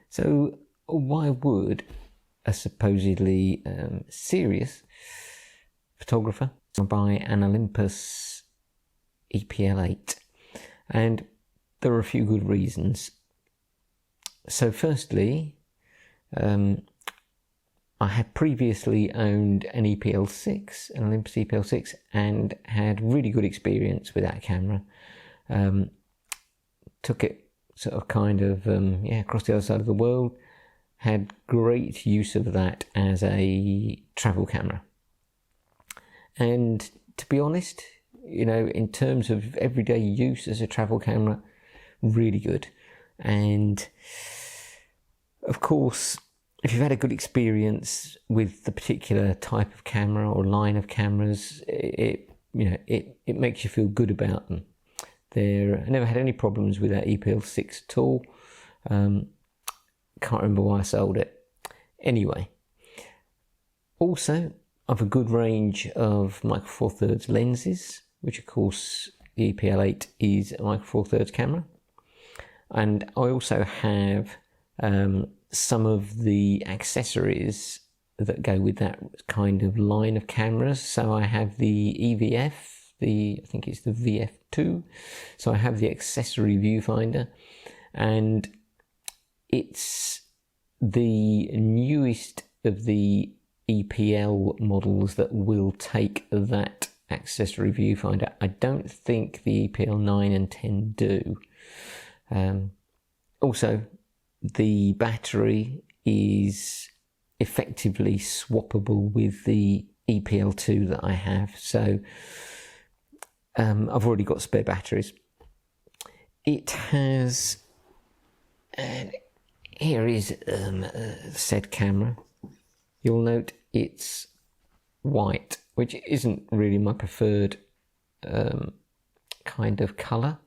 So why would a supposedly serious photographer buy an Olympus E-PL8? And there are a few good reasons. So firstly, I had previously owned an E-PL6, an Olympus E-PL6, and had really good experience with that camera. Took it sort of across the other side of the world, had great use of that as a travel camera. And to be honest, you know, in terms of everyday use as a travel camera, really good. And of course, if you've had a good experience with the particular type of camera or line of cameras, it makes you feel good about them. I never had any problems with that E-PL6 at all. Can't remember why I sold it. Anyway, also I've a good range of micro four thirds lenses, which of course the E-PL8 is a micro four thirds camera, and I also have some of the accessories that go with that kind of line of cameras. So I have the EVF, I think it's the VF2. So I have the accessory viewfinder, and it's the newest of the E-PL models that will take that accessory viewfinder. I don't think the E-PL9 and 10 do. Also, the battery is effectively swappable with the E-PL2 that I have, so I've already got spare batteries. It has, and here is said camera. You'll note it's white, which isn't really my preferred kind of colour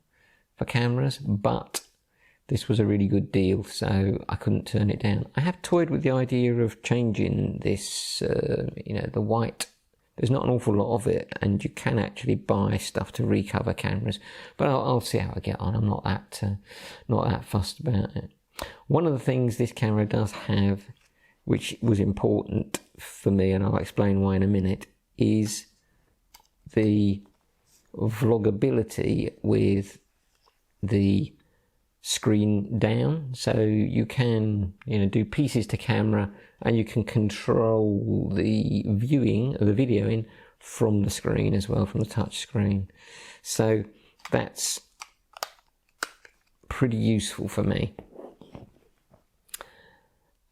for cameras, but this was a really good deal, so I couldn't turn it down. I have toyed with the idea of changing this, the white. There's not an awful lot of it, and you can actually buy stuff to recover cameras, but I'll see how I get on. I'm not that fussed about it. One of the things this camera does have, which was important for me, and I'll explain why in a minute, is the vloggability with the screen down. So you can do pieces to camera, and you can control the viewing of the videoing from the screen as well, from the touch screen. So that's pretty useful for me.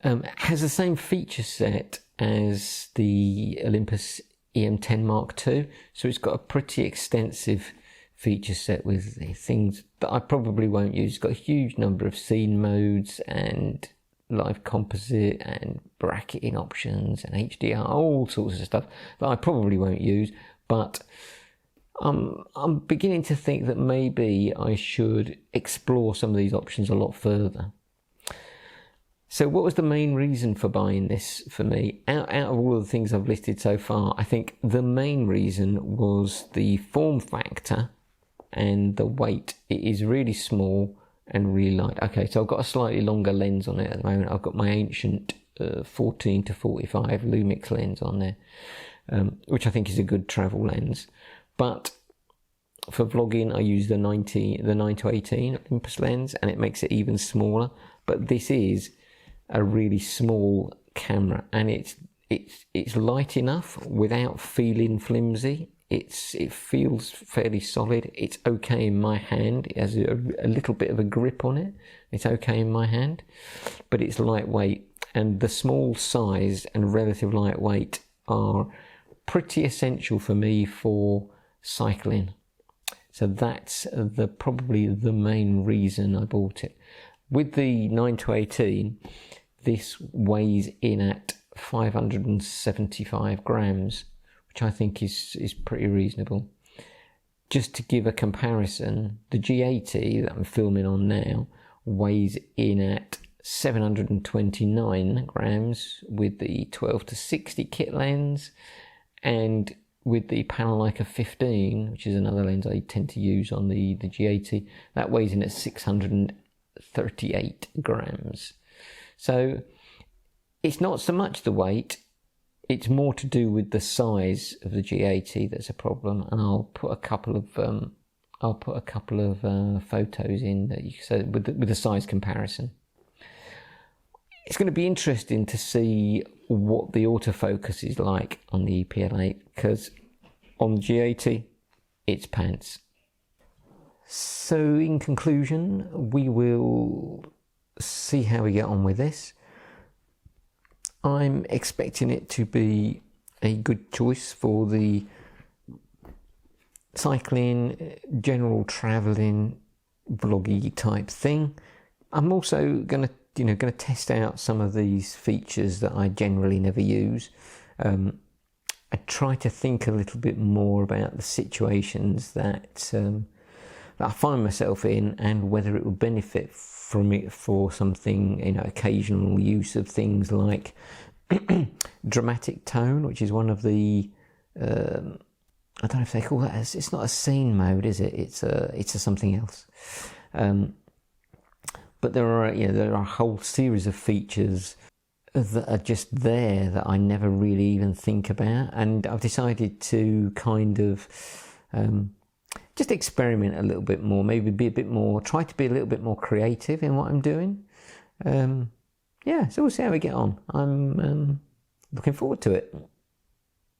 Has the same feature set as the Olympus EM10 Mark II, so it's got a pretty extensive feature set with things that I probably won't use. It's got a huge number of scene modes and live composite and bracketing options and HDR, all sorts of stuff that I probably won't use, but I'm beginning to think that maybe I should explore some of these options a lot further. So what was the main reason for buying this for me? Out of all of the things I've listed so far, I think the main reason was the form factor and the weight. It is really small and really light. Okay, so I've got a slightly longer lens on it at the moment. I've got my ancient 14 to 45 Lumix lens on there, which I think is a good travel lens. But for vlogging, I use the 9 to 18 Olympus lens, and it makes it even smaller. But this is a really small camera, and it's light enough without feeling flimsy. It feels fairly solid. It's okay in my hand. It has a little bit of a grip on it. It's okay in my hand, but it's lightweight, and the small size and relative lightweight are pretty essential for me for cycling. So that's probably the main reason I bought it. With the 9 to 18, this weighs in at 575 grams, which I think is pretty reasonable. Just to give a comparison, the G80 that I'm filming on now weighs in at 729 grams with the 12 to 60 kit lens, and with the Panasonic 15, which is another lens I tend to use on the G80, that weighs in at 638 grams. So it's not so much the weight, it's more to do with the size of the G80 that's a problem. And I'll put a couple of photos in that you can, with the size comparison. It's going to be interesting to see what the autofocus is like on the E-PL8, because on the G80 it's pants. So in conclusion, we will see how we get on with this. I'm expecting it to be a good choice for the cycling, general travelling, vloggy type thing. I'm also going to test out some of these features that I generally never use. I try to think a little bit more about the situations that I find myself in, and whether it would benefit from it for something, occasional use of things like dramatic tone, which is one of the I don't know if they call that. It's not a scene mode, is it? It's a something else. But there are a whole series of features that are just there that I never really even think about, and I've decided to kind of just experiment a little bit more, maybe try to be a little bit more creative in what I'm doing. So we'll see how we get on. I'm looking forward to it.